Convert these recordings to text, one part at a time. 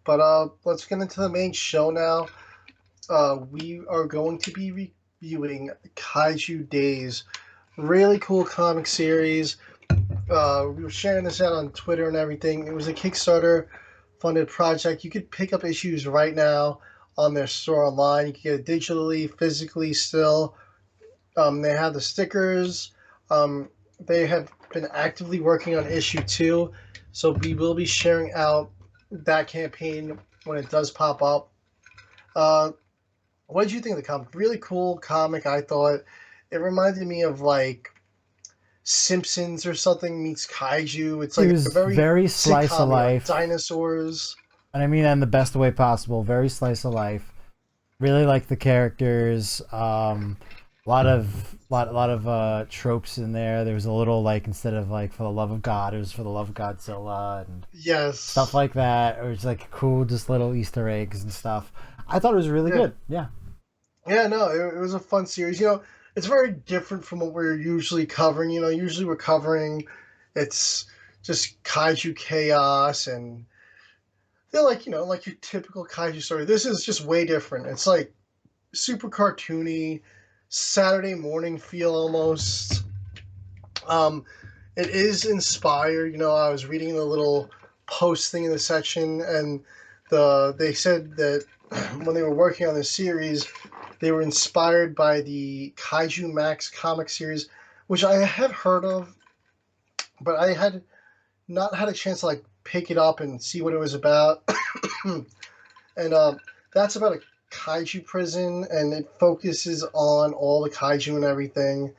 But let's get into the main show now. We are going to be reviewing Kaiju Dayz. Really cool comic series. We were sharing this out on Twitter and everything. It was a Kickstarter funded project. You could pick up issues right now on their store online. You can get it digitally, physically still. They have the stickers. They have been actively working on issue two, so we will be sharing out that campaign when it does pop up. Uh, what did you think of the comic? Really cool comic, I thought. It reminded me of like Simpsons or something meets Kaiju. It's It like a was very very slice of sitcom, like life, dinosaurs. and I mean that in the best way possible. Very slice of life. Really like the characters. A lot of tropes in there. There was a little like instead of like for the love of God, it was for the love of Godzilla and stuff Yes. like that. Or it's like cool, just little Easter eggs and stuff. I thought it was really Yeah. good. Yeah. Yeah, no, it was a fun series. It's very different from what we're usually covering. Usually we're covering it's just kaiju chaos and they're like, like your typical kaiju story. This is just way different. It's like super cartoony, Saturday morning feel almost. Um, it is inspired. I was reading the little post thing in the section, and they said that when they were working on this series, they were inspired by the Kaiju Max comic series, which I have heard of, but I had not had a chance to like pick it up and see what it was about. And that's about a kaiju prison, and it focuses on all the kaiju and everything.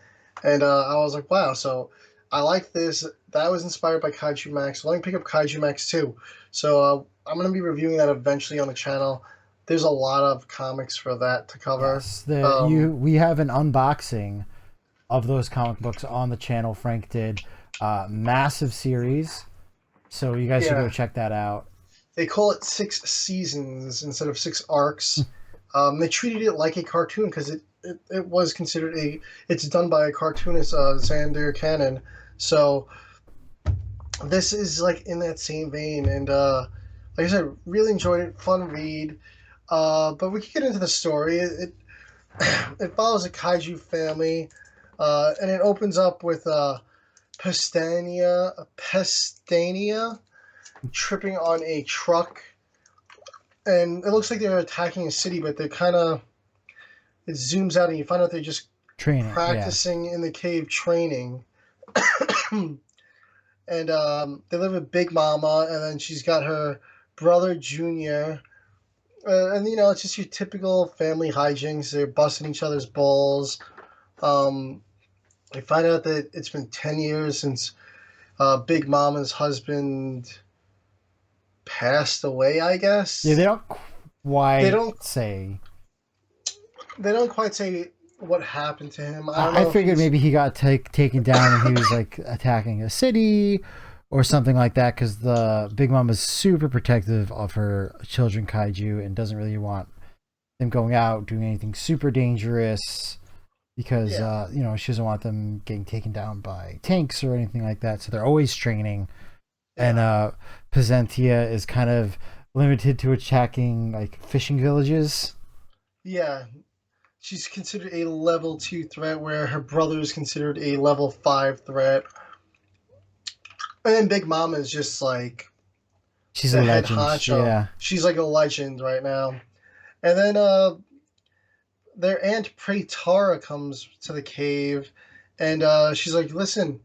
And I was like, wow, so I like this. That was inspired by Kaiju Max. Let me pick up Kaiju Max too. So I'm going to be reviewing that eventually on the channel. There's a lot of comics for that to cover. Yes. The you Um, we have an unboxing of those comic books on the channel. Frank did massive series, so you guys should go yeah, check that out. they call it 6 seasons instead of 6 arcs. They treated it like a cartoon because it was considered a. It's done by a cartoonist, Xander Cannon. So this is like in that same vein, and like I said, really enjoyed it. Fun read. But we can get into the story. It follows a kaiju family, and it opens up with Pestania tripping on a truck, and it looks like they're attacking a city, but they're kind of it zooms out, and you find out they're just Training. Yeah. practicing in the cave training. And they live with Big Mama, and then she's got her brother Junior. And it's just your typical family hijinks. They're busting each other's balls. Um, I find out that it's been 10 years since Big Mama's husband passed away, I Yeah. They guess. don't They quite don't say. they don't quite say what happened to him. I don't I know if figured he's maybe he got taken down when he was like attacking a city or something like that because the Big Mom is super protective of her children kaiju and doesn't really want them going out doing anything super dangerous because yeah. she doesn't want them getting taken down by tanks or anything like that. So they're always training. And Yeah. Pesantia is kind of limited to attacking like fishing villages. Yeah. She's considered a level 2 threat where her brother is considered a level 5 threat. And then Big Mama is just like She's a the head legend. honcho. Yeah. She's like a legend right now. And then their aunt Pretara comes to the cave, and she's like, "Listen,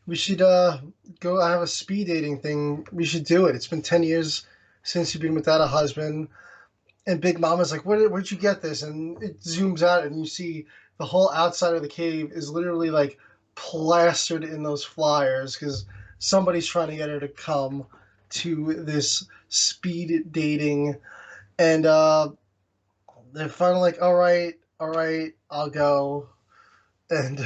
we should go have a speed dating thing. We should do it. It's been 10 years since you've been without a husband." And Big Mama's like, Where'd you get this?" And it zooms out, and you see the whole outside of the cave is literally like plastered in those flyers because somebody's trying to get her to come to this speed dating. And they're finally like, all right, I'll go. And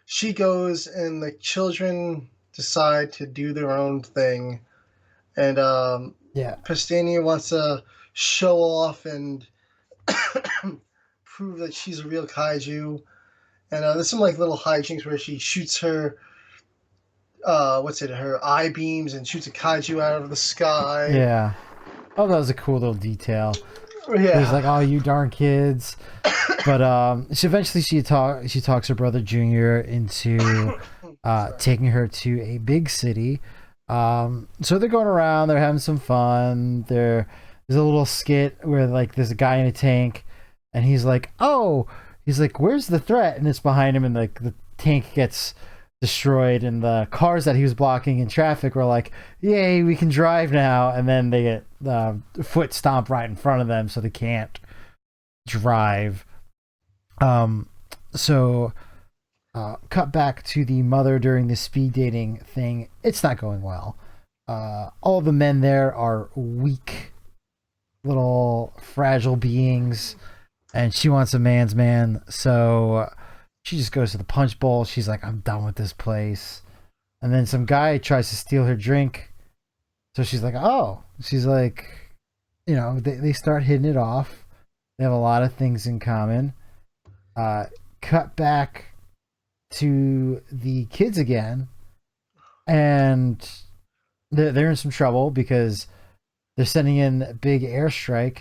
she goes, and the children decide to do their own thing. And Yeah. Pestania wants to show off and prove that she's a real kaiju. And there's some like little hijinks where she shoots her, her eye beams and shoots a kaiju out of the sky. Yeah. Oh, that was a cool little detail. He's Yeah. like, "Oh, you darn kids!" But she eventually she talks her brother Junior into Sorry. taking her to a big city. So they're going around, they're having some fun. There's a little skit where like there's a guy in a tank, and he's like, "Oh," he's like, "Where's the threat?" And it's behind him, and like the tank gets destroyed, and the cars that he was blocking in traffic were like, "Yay, we can drive now!" And then they get foot stomped right in front of them, so they can't drive. Um, so cut back to the mother during the speed dating thing. It's not going well. All the men there are weak, little fragile beings, and she wants a man's man. So she just goes to the punch bowl. She's like, I'm done with this place. And then some guy tries to steal her drink. So she's like, oh. She's like, they start hitting it off. They have a lot of things in common. Cut back to the kids again, and they're in some trouble because they're sending in a big airstrike,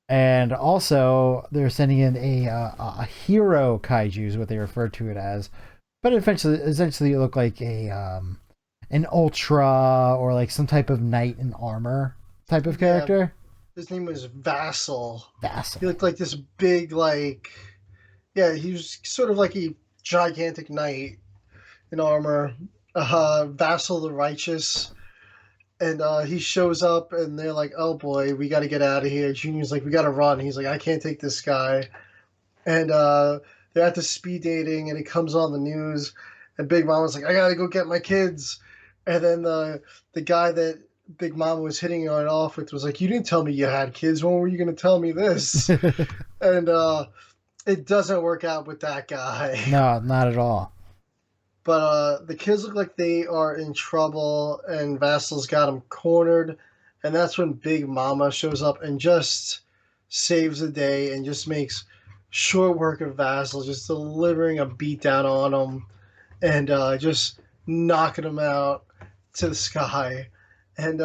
and also they're sending in a hero kaiju is what they refer to it as, but essentially it looked like a an ultra or like some type of knight in armor type of Yeah. character. His name was Vassal. Vassal. He looked like this big, like, yeah, he was sort of like a gigantic knight in armor. Vassal the Righteous. And he shows up, and they're like, "Oh boy, we got to get out of here." Junior's like, "We got to run." He's like, "I can't take this guy." And they're at the speed dating, and it comes on the news. And Big Mama's like, "I gotta go get my kids." And then the guy that Big Mama was hitting it off with was like, "You didn't tell me you had kids. When were you gonna tell me this?" And it doesn't work out with that guy. No, not at all. But the kids look like they are in trouble, and Vassal's got them cornered. And that's when Big Mama shows up and just saves the day and just makes short work of Vassal, just delivering a beatdown on him and just knocking him out to the sky. And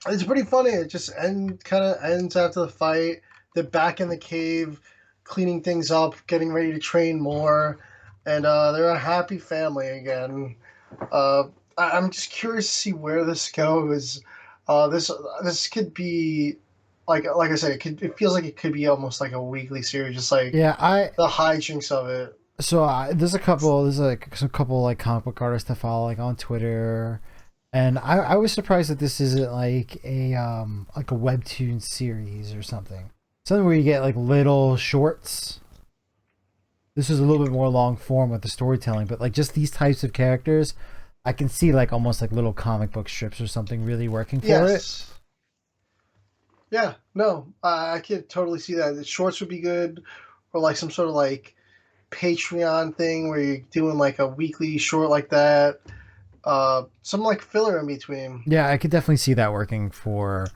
it's pretty funny. It just kind of ends after the fight. They're back in the cave, cleaning things up, getting ready to train more, and they're a happy family again. Uh, I'm just curious to see where this goes. This could be like I said, it feels like it could be almost like a weekly series, just like Yeah, the hijinks of it. there's like some couple like comic book artists to follow like on Twitter, and I was surprised that this isn't like a webtoon series or something where you get like little shorts. This is a little bit more long form with the storytelling, but like just these types of characters, I can see like almost like little comic book strips or something really working for it. Yes. Yeah. No, I could totally see that. The shorts would be good, or like some sort of like Patreon thing where you're doing like a weekly short like that. Some like filler in between. Yeah, I could definitely see that working for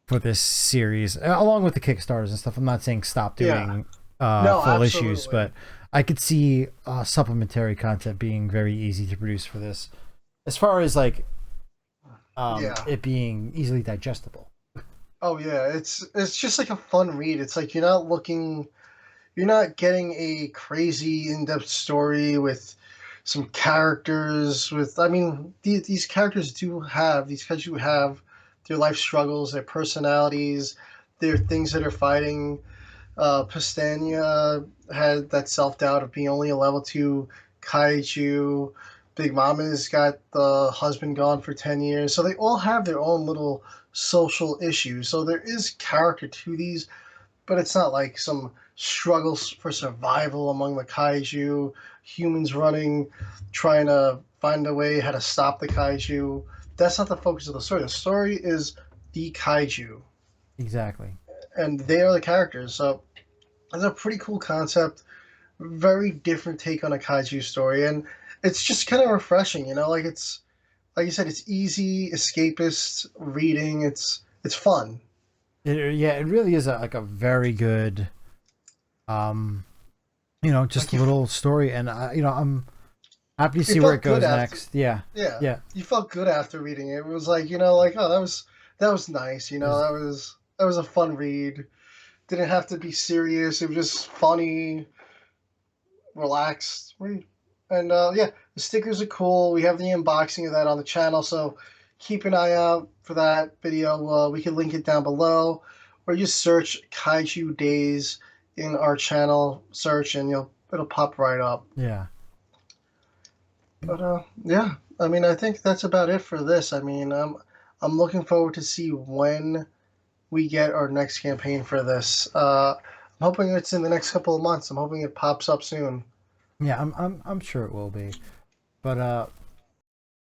this series, along with the Kickstarters and stuff. I'm not saying stop Yeah. doing No, full issues, absolutely. but I could see supplementary content being very easy to produce for this, as far as like Yeah. it being easily digestible. Oh yeah. It's just like a fun read. It's like you're not getting a crazy in-depth story with some characters with I mean these characters do have their life struggles, their personalities, their things that are fighting. Pastania had that self doubt of being only a level 2 kaiju. Big Mama's got the husband gone for 10 years. So they all have their own little social issues. So there is character to these, but it's not like some struggles for survival among the kaiju, humans running, trying to find a way how to stop the kaiju. That's not the focus of the story. The story is the kaiju, Exactly. and they are the characters. So it's a pretty cool concept, very different take on a kaiju story, and it's just kind of refreshing. Like it's like you said, it's easy, escapist reading. It's fun. Yeah, it really is like a very good, um, Like just a little story, and I'm happy to it see where it felt good goes after. next. Yeah, Yeah, yeah, you felt good after reading it. It was like like oh that was that was nice. It was, That was a fun read. Didn't have to be serious. It was just funny, relaxed read. And yeah, the stickers are cool. We have the unboxing of that on the channel, so keep an eye out for that video. We can link it down below, or just search Kaiju Dayz in our channel search, and it'll pop right up. yeah. But yeah, I mean, I think that's about it for this. I mean, I'm looking forward to see when we get our next campaign for this. I'm hoping it's in the next couple of months. I'm hoping it pops up soon. Yeah, I'm sure it will be. But